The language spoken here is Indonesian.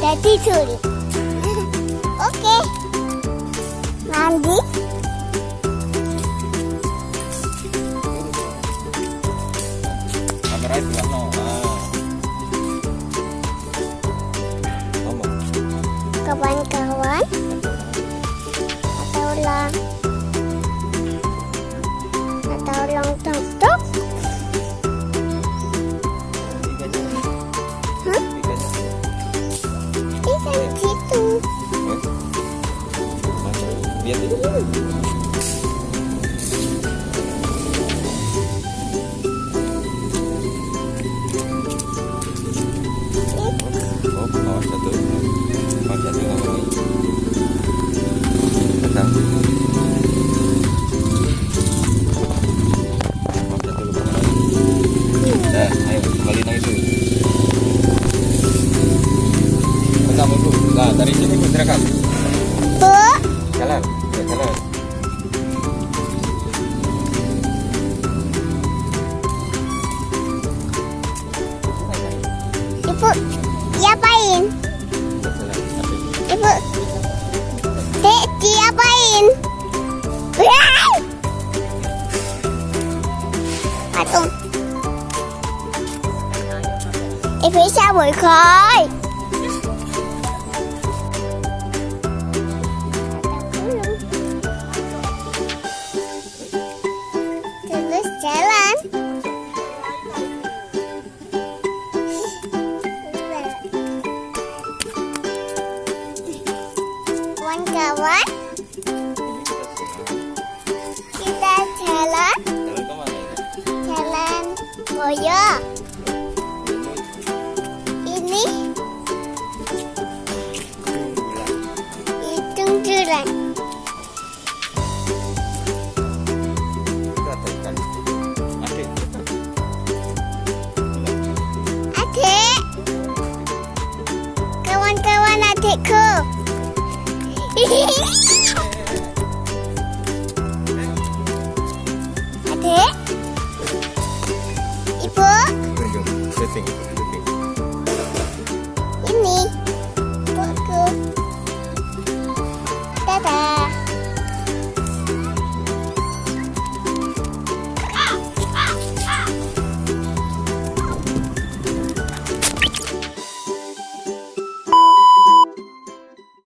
udah tidur. Oke, mandi. Kamera itu no. Kawan-kawan atau long tok. Ikan situ. Lihat itu. Awas satu nggak mau. Datang. Dah, ayo kembaliin lagi tuh. Rekam ibu. Nah, dari sini ibu direkam. Bu, Jalan, ya jalan. ibu, diapain? Ibu, diapain? Aduh. Ibu sao buổi khơi? Terus jalan. Kawan-kawan, kita jalan. Jalan kemana ya? Jalan Boyo.